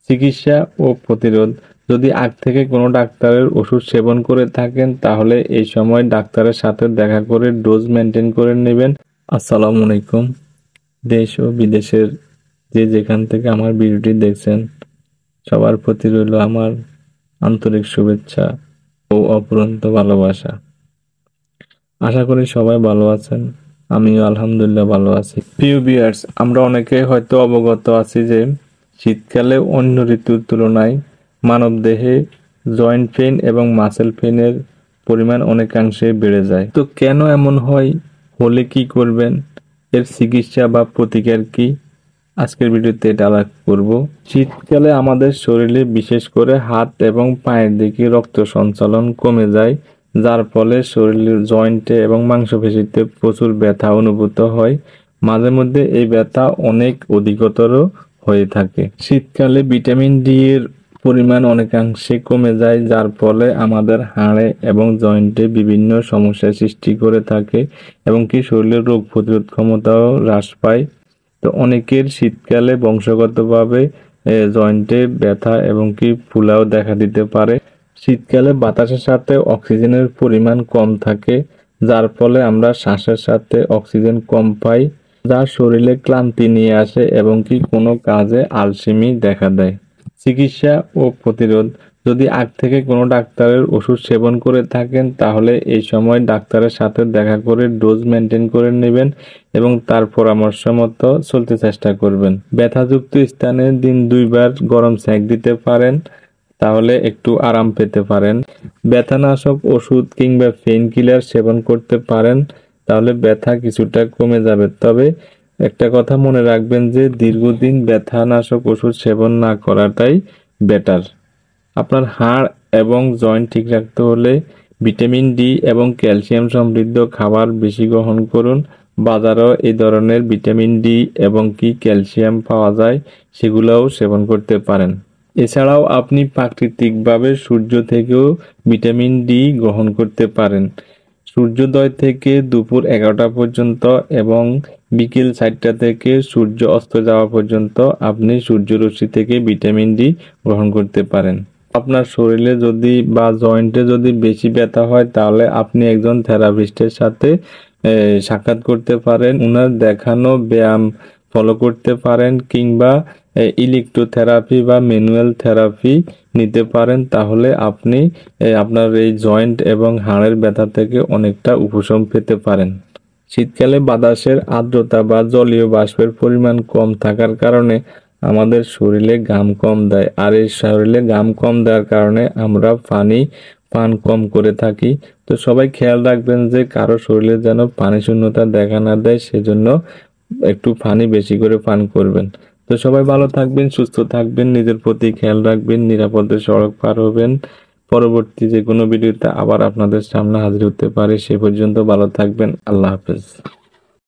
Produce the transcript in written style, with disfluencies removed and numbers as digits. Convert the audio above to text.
চিকিৎসা ও প্রতিরোধ। যদি আগ থেকে কোনো ডাক্তারের ওষুধ সেবন করে থাকেন তাহলে এই সময় ডাক্তারের সাথে দেখা করে ডোজ মেনটেন করে নেবেন। আসসালামু আলাইকুম। দেশ ও বিদেশের যে যেখান থেকে আমার ভিডিওটি দেখছেন সবার প্রতি রইল আমার আন্তরিক শুভেচ্ছা ও অফুরন্ত ভালোবাসা। আশা করি সবাই ভালো আছেন, আমিও আলহামদুলিল্লাহ ভালো আছি। প্রিয় ভিউয়ার্স, আমরা অনেকে হয়তো অবগত আছি যে শীতকালে অন্য ঋতুর তুলনায় মানবদেহে জয়েন্ট পেইন এবং মাসেল পেইনের পরিমাণ অনেকাংশে বেড়ে যায়। তো কেন এমন হয়, হলে কি করবেন, এর চিকিৎসা বা প্রতিকার কি, আজকের ভিডিওতে এটা আলোচনা করব। শীতকালে আমাদের শরীরে বিশেষ করে হাত এবং পায়ের দিকে রক্ত সঞ্চালন কমে যায়, যার ফলে শরীরের জয়েন্টে এবং মাংসপেশিতে প্রচুর ব্যথা অনুভূত হয়। মাঝে মধ্যে এই ব্যথা অনেক অধিকতর হয়ে থাকে। শীতকালে ভিটামিন ডি এর পরিমাণ অনেকাংশে কমে যায়, যার ফলে আমাদের হাড়ে এবং জয়েন্টে বিভিন্ন সমস্যার সৃষ্টি করে থাকে এবং কি শরীরের রোগ প্রতিরোধ ক্ষমতাও হ্রাস পায়। তো অনেকের শীতকালে বংশগতভাবে জয়েন্টে ব্যথা এবং কি ফুলাও দেখা দিতে পারে। শীতকালে বাতাসের সাথে অক্সিজেনের পরিমাণ কম থাকে, যার ফলে আমরা শ্বাসের সাথে অক্সিজেন কম পাই, যা শরীরে ক্লান্তি নিয়ে আসে এবং কি কোনো কাজে আলসেমি দেখা দেয়। চিকিৎসা ও প্রতিরোধ। যদি আগ থেকে কোনো ডাক্তারের ওষুধ সেবন করে থাকেন তাহলে এই সময় ডাক্তারের সাথে দেখা করে ডোজ মেনটেন করে নেবেন এবং তার পরামর্শ মতো চলতে চেষ্টা করবেন। ব্যথাযুক্ত স্থানে দিন 2 বার গরম সেঁক দিতে পারেন, তাহলে একটু আরাম পেতে পারেন। ব্যথানাশক ওষুধ কিংবা পেইন কিলার সেবন করতে পারেন, তাহলে ব্যথা কিছুটা কমে যাবে। তবে একটা কথা মনে রাখবেন যে দীর্ঘদিন ব্যথানাশক ওষুধ সেবন না করাটাই বেটার। আপনার হাড় এবং জয়েন্ট ঠিক রাখতে হলে ভিটামিন ডি এবং ক্যালসিয়াম সমৃদ্ধ খাবার বেশি গ্রহণ করুন। বাজারেও এই ধরনের ভিটামিন ডি এবং কি ক্যালসিয়াম পাওয়া যায়, সেগুলোও সেবন করতে পারেন। এছাড়াও আপনি প্রাকৃতিকভাবে সূর্য থেকেও ভিটামিন ডি গ্রহণ করতে পারেন। সূর্যোদয় থেকে দুপুর 11টা পর্যন্ত এবং বিকেল 4টা থেকে সূর্য অস্ত যাওয়া পর্যন্ত আপনি সূর্যরশ্মি থেকে ভিটামিন ডি গ্রহণ করতে পারেন। আপনার শরীরে যদি বা জয়েন্টে যদি বেশি ব্যথা হয় তাহলে আপনি একজন থেরাপিস্টের সাথে সাক্ষাৎ করতে পারেন। উনার দেখানো ব্যায়াম ফলো করতে পারেন কিংবা ইলেকট্রোথেরাপি বা ম্যানুয়াল থেরাপি নিতে পারেন, তাহলে আপনি আপনার এই জয়েন্ট এবং হাড়ের ব্যথা থেকে অনেকটা উপশম পেতে পারেন। শীতকালে বাতাসের আর্দ্রতা বা জলীয় বাষ্পের পরিমাণ কম থাকার কারণে আমাদের শরীরে ঘাম কম দেয়, আর এই শরীরে ঘাম কম দেওয়ার কারণে আমরা পানি পান কম করে থাকি। তো সবাই খেয়াল রাখবেন যে কারো শরীরে যেন পানি শূন্যতা দেখা না দেয়, সেজন্য একটু পানি বেশি করে পান করবেন। তো সবাই ভালো থাকবেন, সুস্থ থাকবেন, নিজের প্রতি খেয়াল রাখবেন, নিরাপদে সড়ক পার হবেন। পরবর্তী যে কোনো ভিডিওতে আবার আপনাদের সামনে হাজির হতে পারে, সে পর্যন্ত ভালো থাকবেন। আল্লাহ হাফেজ।